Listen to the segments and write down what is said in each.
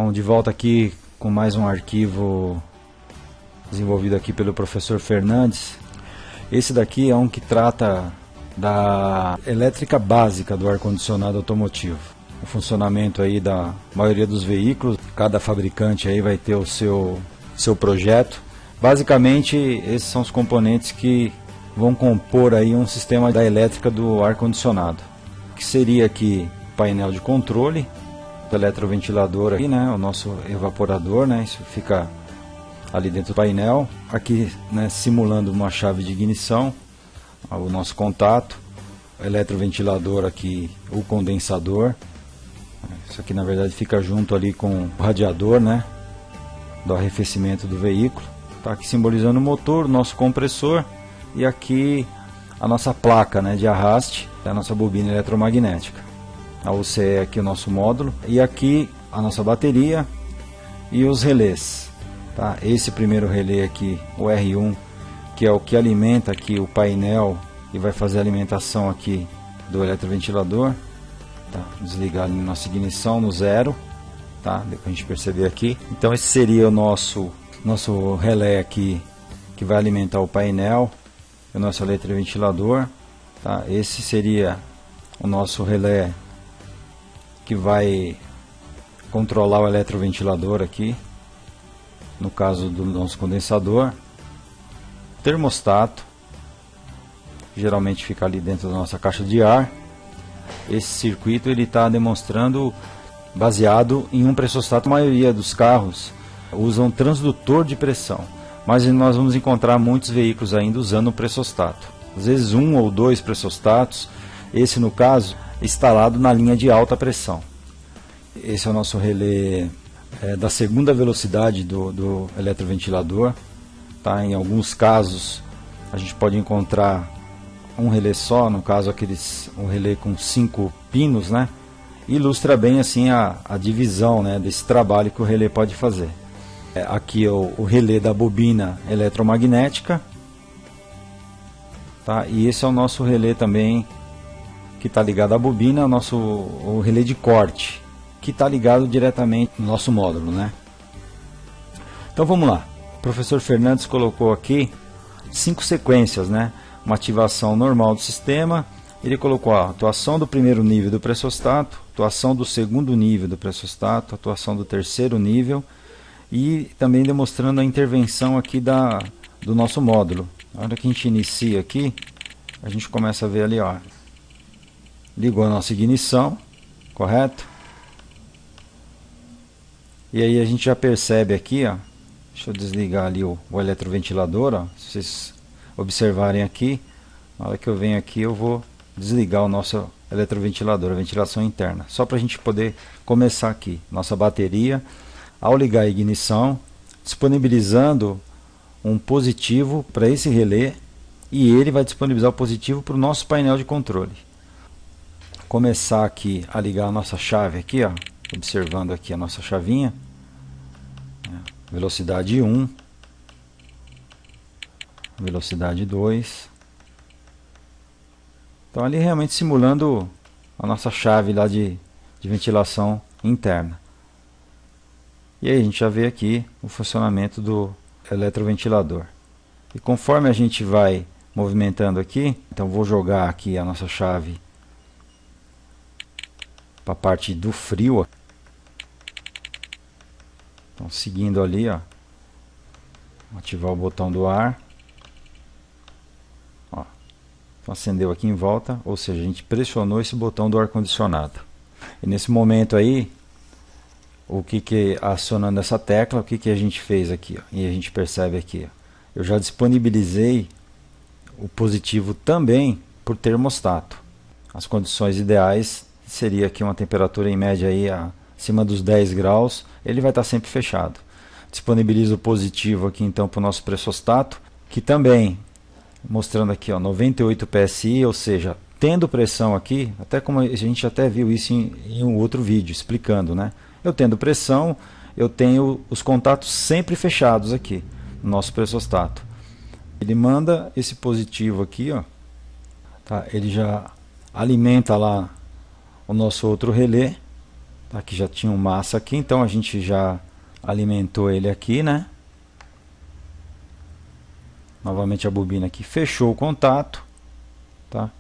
Bom, de volta aqui com mais um arquivo desenvolvido aqui pelo professor Fernandes. Esse daqui é um que trata da elétrica básica do ar-condicionado automotivo. O funcionamento aí da maioria dos veículos, cada fabricante aí vai ter o seu projeto. Basicamente, esses são os componentes que vão compor aí um sistema da elétrica do ar-condicionado, que seria aqui o painel de controle, o eletroventilador aqui, né, o nosso evaporador, né, isso fica ali dentro do painel, aqui, né, simulando uma chave de ignição, o nosso contato, o eletroventilador aqui, o condensador, isso aqui na verdade fica junto ali com o radiador, né, do arrefecimento do veículo, tá aqui simbolizando o motor, o nosso compressor, e aqui a nossa placa, né, de arraste, a nossa bobina eletromagnética. A UCE é aqui o nosso módulo, e aqui a nossa bateria e os relés. Tá? Esse primeiro relé aqui, o R1, que é o que alimenta aqui o painel e vai fazer a alimentação aqui do eletroventilador. Tá? Desligar ali nossa ignição no 0, tá? Depois a gente perceber aqui. Então esse seria o nosso relé aqui, que vai alimentar o painel, o nosso eletroventilador. Tá? Esse seria o nosso relé que vai controlar o eletroventilador aqui, no caso do nosso condensador, termostato, geralmente fica ali dentro da nossa caixa de ar. Esse circuito ele está demonstrando baseado em um pressostato. A maioria dos carros usam transdutor de pressão, mas nós vamos encontrar muitos veículos ainda usando o pressostato, às vezes um ou dois pressostatos, esse no caso instalado na linha de alta pressão. Esse é o nosso relé da segunda velocidade do eletroventilador. Tá? Em alguns casos a gente pode encontrar um relé só, no caso um relé com 5 pinos, né? Ilustra bem assim a divisão, né, desse trabalho que o relé pode fazer. Aqui é o relé da bobina eletromagnética, tá? E esse é o nosso relé também que está ligado à bobina, o relé de corte, que está ligado diretamente no nosso módulo, né? Então vamos lá. O professor Fernandes colocou aqui 5 sequências, né? Uma ativação normal do sistema. Ele colocou a atuação do primeiro nível do pressostato, atuação do segundo nível do pressostato, atuação do terceiro nível, e também demonstrando a intervenção aqui do nosso módulo. Na hora que a gente inicia aqui, a gente começa a ver ali, ó, ligou a nossa ignição, correto? E aí a gente já percebe aqui, ó, deixa eu desligar ali o eletroventilador, ó, se vocês observarem aqui, na hora que eu venho aqui eu vou desligar o nosso eletroventilador, a ventilação interna, só para a gente poder começar aqui, nossa bateria, ao ligar a ignição, disponibilizando um positivo para esse relé, e ele vai disponibilizar o positivo para o nosso painel de controle. Começar aqui a ligar a nossa chave aqui, ó, observando aqui a nossa chavinha, velocidade 1, velocidade 2, então ali realmente simulando a nossa chave lá de ventilação interna. E aí a gente já vê aqui o funcionamento do eletroventilador. E conforme a gente vai movimentando aqui, então vou jogar aqui a nossa chave para a parte do frio. Então, seguindo ali, ó, ativar o botão do ar. Ó, então acendeu aqui em volta, ou seja, a gente pressionou esse botão do ar condicionado. E nesse momento aí, o que acionando essa tecla, o que a gente fez aqui, ó, e a gente percebe aqui, ó, eu já disponibilizei o positivo também por termostato. As condições ideais seria aqui uma temperatura em média aí acima dos 10 graus, ele vai estar sempre fechado. Disponibiliza o positivo aqui então para o nosso pressostato, que também, mostrando aqui, ó, 98 PSI, ou seja, tendo pressão aqui, até como a gente até viu isso em um outro vídeo explicando, né? Eu tendo pressão, eu tenho os contatos sempre fechados aqui no nosso pressostato. Ele manda esse positivo aqui, ó, tá? Ele já alimenta lá o nosso outro relé, Aqui já tinha um massa aqui, então a gente já alimentou ele aqui, né? Novamente a bobina aqui fechou o contato, tá?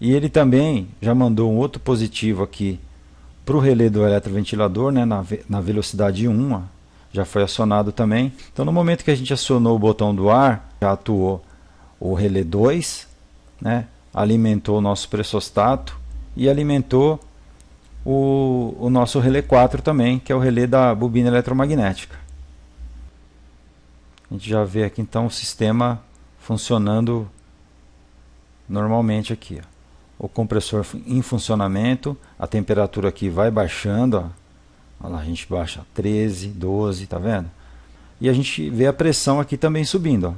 E ele também já mandou um outro positivo aqui para o relé do eletroventilador, né? Na velocidade 1, ó, já foi acionado também. Então no momento que a gente acionou o botão do ar, já atuou o relé 2, né? Alimentou o nosso pressostato e alimentou o nosso relé 4 também, que é o relé da bobina eletromagnética. A gente já vê aqui então o sistema funcionando normalmente aqui, ó. O compressor em funcionamento, a temperatura aqui vai baixando, ó. Olha lá, a gente baixa 13, 12, tá vendo? E a gente vê a pressão aqui também subindo, ó.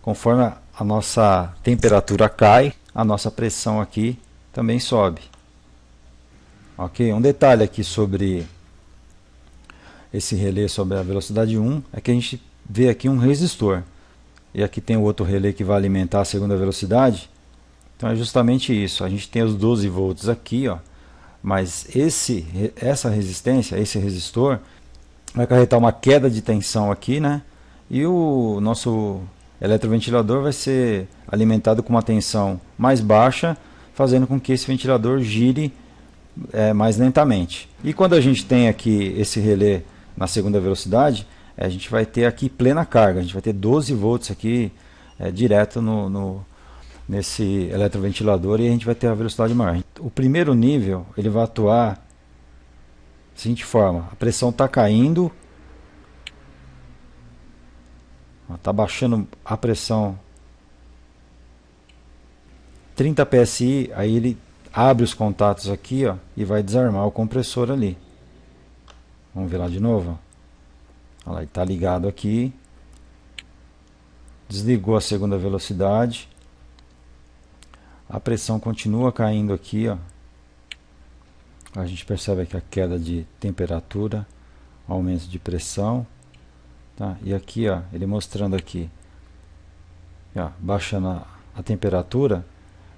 Conforme a nossa temperatura cai, a nossa pressão aqui também sobe. Ok? Um detalhe aqui sobre esse relé, sobre a velocidade 1, é que a gente vê aqui um resistor. E aqui tem o outro relé que vai alimentar a segunda velocidade. Então é justamente isso. A gente tem os 12 volts aqui, ó, mas essa resistência, esse resistor, vai acarretar uma queda de tensão aqui, né? E o nosso eletroventilador vai ser alimentado com uma tensão mais baixa, fazendo com que esse ventilador gire mais lentamente. E quando a gente tem aqui esse relé na segunda velocidade, a gente vai ter aqui plena carga, a gente vai ter 12 volts aqui direto nesse eletroventilador, e a gente vai ter a velocidade maior. O primeiro nível ele vai atuar da seguinte forma: a pressão está caindo, está baixando a pressão 30 psi, aí ele abre os contatos aqui, ó, e vai desarmar o compressor ali. Vamos ver lá de novo. Olha lá, ele está ligado aqui, desligou a segunda velocidade, a pressão continua caindo aqui, ó. A gente percebe aqui a queda de temperatura, aumento de pressão, tá? E aqui, ó, ele mostrando aqui, ó, baixando a temperatura,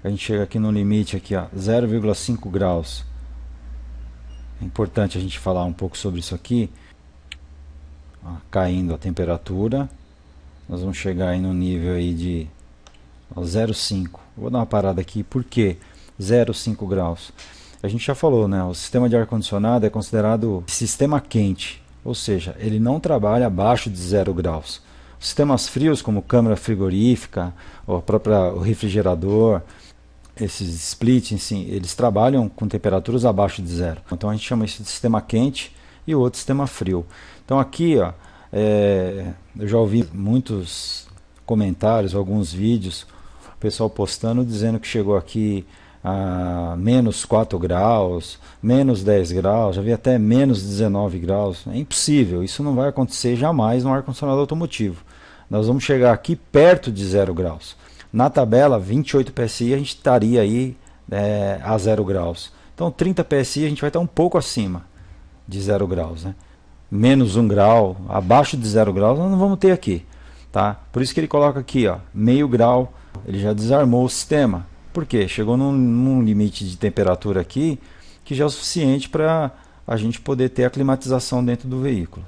a gente chega aqui no limite aqui, ó, 0,5 graus. É importante a gente falar um pouco sobre isso aqui. Ó, caindo a temperatura, nós vamos chegar aí no nível aí de 0,5. Vou dar uma parada aqui. Por que 0,5 graus? A gente já falou, né? O sistema de ar-condicionado é considerado sistema quente, ou seja, ele não trabalha abaixo de 0 graus. Os sistemas frios, como câmara frigorífica, ou o refrigerador, esses splits, assim, eles trabalham com temperaturas abaixo de 0. Então a gente chama isso de sistema quente e o outro sistema frio. Então aqui, ó, eu já ouvi muitos comentários, alguns vídeos, o pessoal postando dizendo que chegou aqui a menos 4 graus, menos 10 graus, já vi até menos 19 graus. É impossível, isso não vai acontecer jamais no ar-condicionado automotivo. Nós vamos chegar aqui perto de 0 graus. Na tabela, 28 PSI, a gente estaria aí a 0 graus. Então 30 PSI a gente vai estar um pouco acima de 0 graus, né? Menos 1 grau, abaixo de 0 graus, nós não vamos ter aqui, tá? Por isso que ele coloca aqui, ó, meio grau, ele já desarmou o sistema. Por quê? Chegou num limite de temperatura aqui que já é o suficiente para a gente poder ter a climatização dentro do veículo.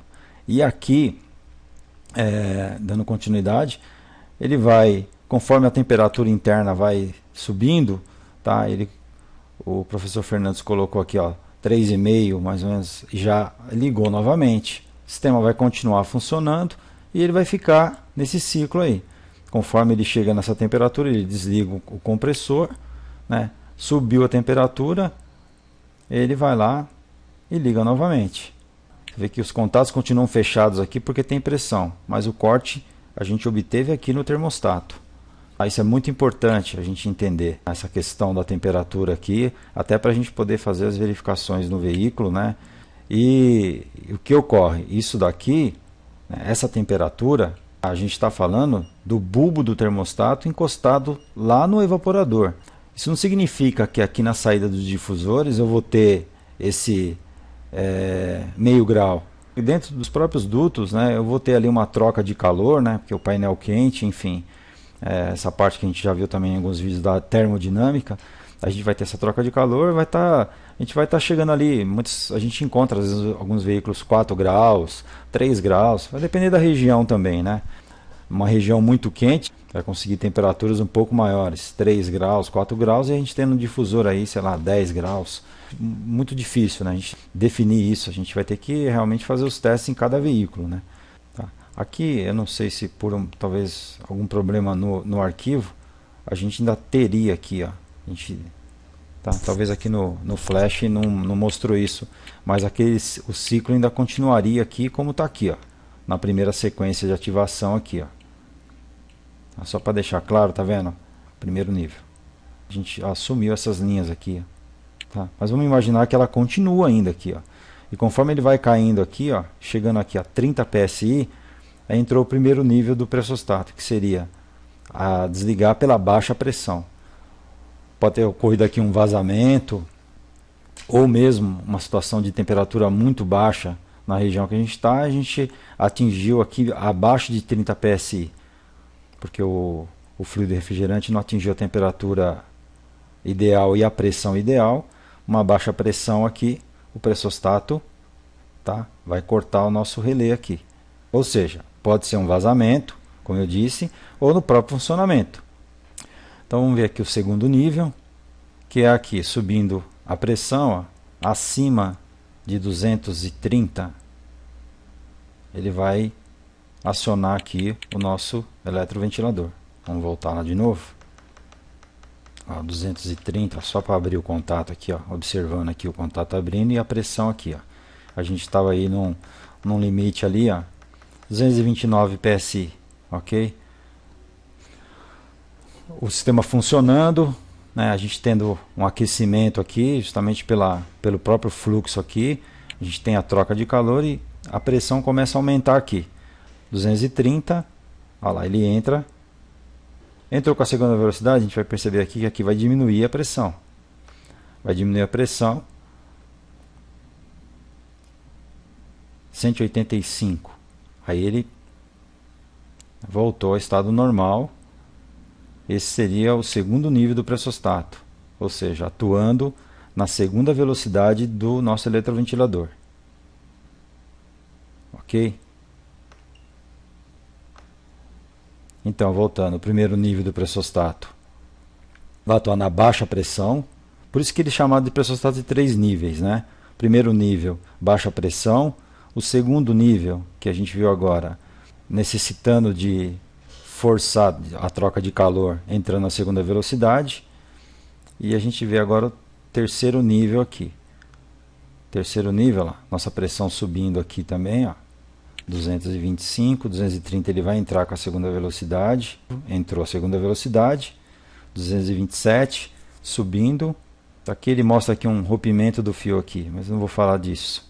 E aqui, dando continuidade, ele vai, conforme a temperatura interna vai subindo, tá? O professor Fernandes colocou aqui, ó, 3,5 mais ou menos, já ligou novamente. O sistema vai continuar funcionando e ele vai ficar nesse ciclo aí. Conforme ele chega nessa temperatura, ele desliga o compressor, né? Subiu a temperatura, ele vai lá e liga novamente. Você vê que os contatos continuam fechados aqui porque tem pressão, mas o corte a gente obteve aqui no termostato. Isso é muito importante a gente entender essa questão da temperatura aqui, até para a gente poder fazer as verificações no veículo, né? E o que ocorre? Isso daqui, né, essa temperatura, a gente está falando do bulbo do termostato encostado lá no evaporador. Isso não significa que aqui na saída dos difusores eu vou ter esse meio grau. E dentro dos próprios dutos, né, eu vou ter ali uma troca de calor, né, porque o painel quente, enfim, essa parte que a gente já viu também em alguns vídeos da termodinâmica, a gente vai ter essa troca de calor, a gente vai estar chegando ali, a gente encontra às vezes alguns veículos 4 graus, 3 graus, vai depender da região também, né? Uma região muito quente vai conseguir temperaturas um pouco maiores, 3 graus, 4 graus, e a gente tem no difusor aí, sei lá, 10 graus. Muito difícil, né? A gente definir isso, a gente vai ter que realmente fazer os testes em cada veículo, né? Tá. Aqui, eu não sei se por talvez algum problema no arquivo, a gente ainda teria aqui, ó. A gente, tá, talvez aqui no flash não mostrou isso, mas o ciclo ainda continuaria aqui como está aqui, ó, na primeira sequência de ativação aqui, ó. Só para deixar claro, tá vendo? Primeiro nível. A gente assumiu essas linhas aqui, tá? Mas vamos imaginar que ela continua ainda aqui, ó. E conforme ele vai caindo aqui, ó, chegando aqui a 30 PSI, aí entrou o primeiro nível do pressostato, que seria a desligar pela baixa pressão. Pode ter ocorrido aqui um vazamento, ou mesmo uma situação de temperatura muito baixa na região que a gente está, a gente atingiu aqui abaixo de 30 PSI, porque o fluido refrigerante não atingiu a temperatura ideal e a pressão ideal. Uma baixa pressão aqui, o pressostato, tá, vai cortar o nosso relé aqui. Ou seja, pode ser um vazamento, como eu disse, ou no próprio funcionamento. Então vamos ver aqui o segundo nível, que é aqui subindo a pressão, ó, acima de 230, ele vai acionar aqui o nosso eletroventilador. Vamos voltar lá de novo. Ó, 230, só para abrir o contato aqui, ó, observando aqui o contato abrindo e a pressão aqui, ó. A gente estava aí num limite ali, ó, 229 PSI, ok? O sistema funcionando, né, a gente tendo um aquecimento aqui, justamente pelo próprio fluxo aqui, a gente tem a troca de calor e a pressão começa a aumentar aqui. 230, olha lá, ele entrou com a segunda velocidade, a gente vai perceber aqui que aqui vai diminuir a pressão. Vai diminuir a pressão. 185. Aí ele voltou ao estado normal. Esse seria o segundo nível do pressostato, ou seja, atuando na segunda velocidade do nosso eletroventilador. Ok? Então, voltando, o primeiro nível do pressostato vai atuar na baixa pressão, por isso que ele é chamado de pressostato de 3 níveis, né? Primeiro nível, baixa pressão. O segundo nível, que a gente viu agora, necessitando de forçar a troca de calor, entrando na segunda velocidade. E a gente vê agora o terceiro nível aqui. Terceiro nível, ó, nossa pressão subindo aqui também, ó. 225, 230 ele vai entrar com a segunda velocidade, entrou a segunda velocidade, 227, subindo, aqui ele mostra aqui um rompimento do fio aqui, mas não vou falar disso.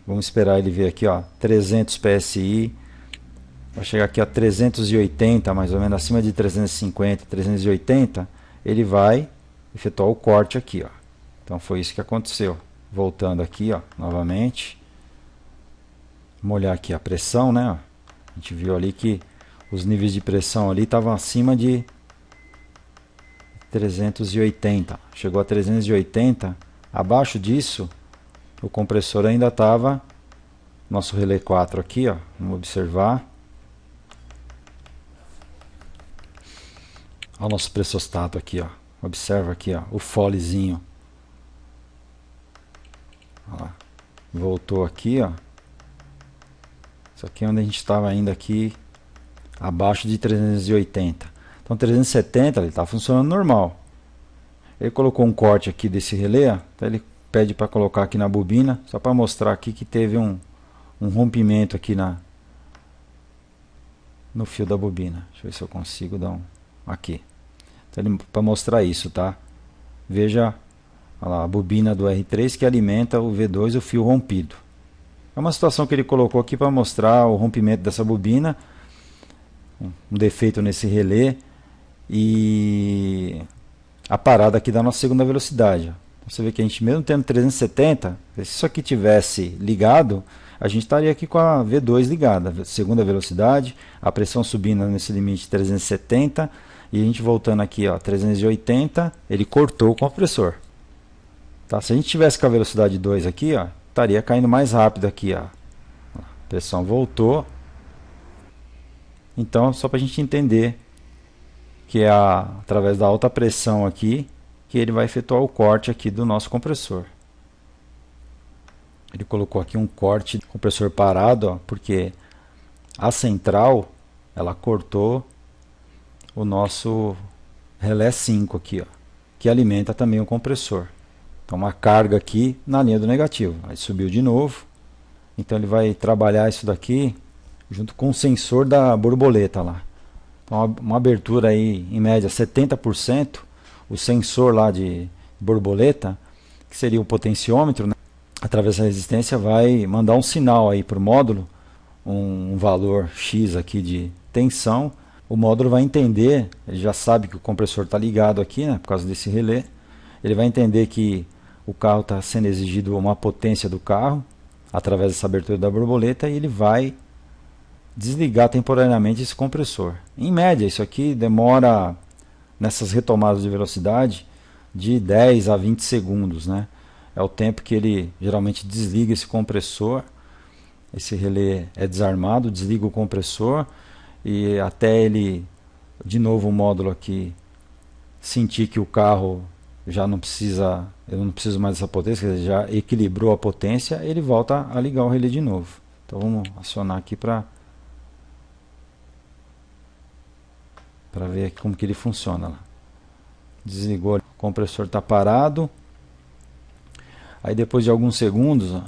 Vamos esperar ele ver aqui, ó, 300 PSI, vai chegar aqui a 380, mais ou menos acima de 350, 380, ele vai efetuar o corte aqui, ó. Então foi isso que aconteceu. Voltando aqui, ó, novamente. Vamos olhar aqui a pressão, né? A gente viu ali que os níveis de pressão ali estavam acima de 380. Chegou a 380. Abaixo disso, o compressor ainda estava, nosso relé 4 aqui, ó. Vamos observar. Olha o nosso pressostato aqui, ó. Observa aqui, ó, o folezinho. Olha lá. Voltou aqui, ó. Isso aqui é onde a gente estava ainda aqui abaixo de 380. Então 370 ele está funcionando normal. Ele colocou um corte aqui desse relé, então ele pede para colocar aqui na bobina, só para mostrar aqui que teve um rompimento aqui no fio da bobina. Deixa eu ver se eu consigo dar aqui. Então, para mostrar isso, tá? Veja, olha lá, a bobina do R3 que alimenta o V2, o fio rompido. É uma situação que ele colocou aqui para mostrar o rompimento dessa bobina, um defeito nesse relé e a parada aqui da nossa segunda velocidade. Você vê que a gente, mesmo tendo 370, se isso aqui tivesse ligado, a gente estaria aqui com a V2 ligada, segunda velocidade, a pressão subindo nesse limite de 370 E a gente voltando aqui, ó, 380, ele cortou o compressor. Tá? Se a gente tivesse com a velocidade 2 aqui, ó, estaria caindo mais rápido aqui, ó. A pressão voltou. Então, só para a gente entender que é através da alta pressão aqui que ele vai efetuar o corte aqui do nosso compressor. Ele colocou aqui um corte do compressor parado, ó, porque a central ela cortou o nosso relé 5 aqui, ó, que alimenta também o compressor. Então uma carga aqui na linha do negativo. Aí subiu de novo. Então ele vai trabalhar isso daqui junto com o sensor da borboleta lá. Então uma abertura aí em média 70%, o sensor lá de borboleta, que seria o potenciômetro, né? Através da resistência vai mandar um sinal aí para o módulo, um valor X aqui de tensão. O módulo vai entender, ele já sabe que o compressor está ligado aqui, né, por causa desse relé. Ele vai entender que o carro está sendo exigido uma potência do carro, através dessa abertura da borboleta, e ele vai desligar temporariamente esse compressor. Em média, isso aqui demora, nessas retomadas de velocidade, de 10 a 20 segundos, né? É o tempo que ele geralmente desliga esse compressor. Esse relé é desarmado, desliga o compressor e até ele, de novo o módulo aqui, sentir que o carro já não precisa, eu não preciso mais dessa potência, ele já equilibrou a potência, ele volta a ligar o relé de novo. Então vamos acionar aqui para ver aqui como que ele funciona lá. Desligou, o compressor está parado. Aí depois de alguns segundos, ó,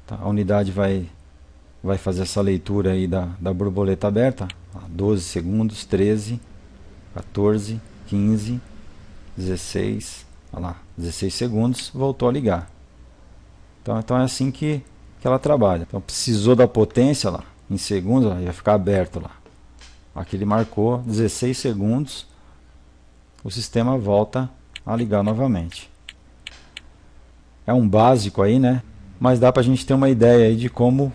tá, a unidade vai fazer essa leitura aí da borboleta aberta. Ó, 12 segundos, 13, 14, 15, 16, olha lá, 16 segundos, voltou a ligar. Então é assim que ela trabalha. Então precisou da potência lá, em segundos, ó, ia ficar aberto lá. Aqui ele marcou 16 segundos, o sistema volta a ligar novamente. É um básico aí, né? Mas dá para a gente ter uma ideia aí de como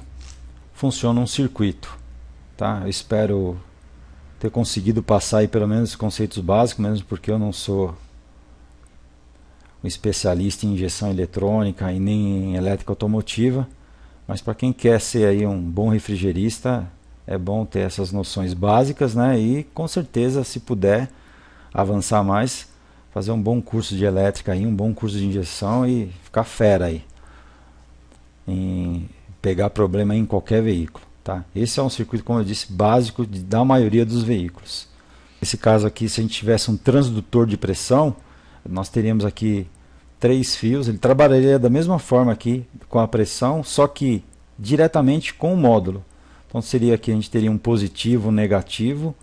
funciona um circuito, tá? Eu espero ter conseguido passar aí pelo menos os conceitos básicos, mesmo porque eu não sou um especialista em injeção eletrônica e nem em elétrica automotiva, mas para quem quer ser aí um bom refrigerista, é bom ter essas noções básicas, né? E com certeza, se puder avançar mais, fazer um bom curso de elétrica aí, um bom curso de injeção e ficar fera aí em pegar problema em qualquer veículo, tá? Esse é um circuito, como eu disse, básico da maioria dos veículos. Nesse caso aqui, se a gente tivesse um transdutor de pressão, nós teríamos aqui 3 fios, ele trabalharia da mesma forma aqui com a pressão, só que diretamente com o módulo. Então seria aqui, a gente teria um positivo, um negativo,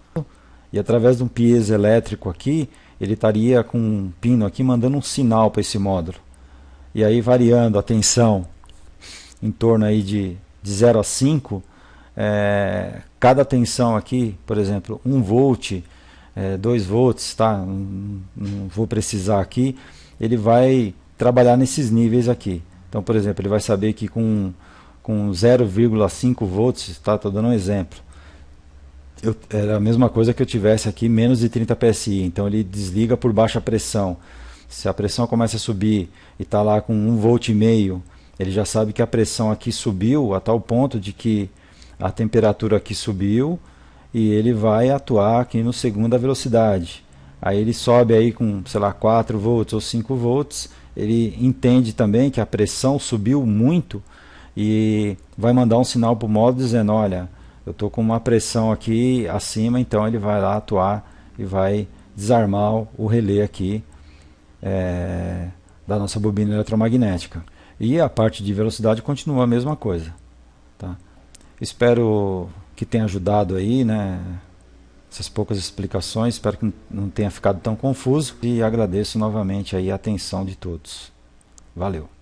e através de um piezoelétrico aqui, ele estaria com um pino aqui mandando um sinal para esse módulo. E aí variando a tensão em torno aí de 0 a 5, cada tensão aqui, por exemplo, 1 volt, 2 volts, tá? Não vou precisar aqui, ele vai trabalhar nesses níveis aqui. Então, por exemplo, ele vai saber que com 0,5 volts, tá? Estou dando um exemplo. Era a mesma coisa que eu tivesse aqui menos de 30 psi, então ele desliga por baixa pressão. Se a pressão começa a subir e está lá com 1,5 volt, ele já sabe que a pressão aqui subiu a tal ponto de que a temperatura aqui subiu e ele vai atuar aqui no segunda velocidade. Aí ele sobe aí com, sei lá, 4 volts ou 5 volts, ele entende também que a pressão subiu muito e vai mandar um sinal para o módulo dizendo, olha, eu estou com uma pressão aqui acima, então ele vai lá atuar e vai desarmar o relé aqui da nossa bobina eletromagnética. E a parte de velocidade continua a mesma coisa, tá? Espero que tenha ajudado aí, né? Essas poucas explicações, espero que não tenha ficado tão confuso e agradeço novamente aí a atenção de todos. Valeu!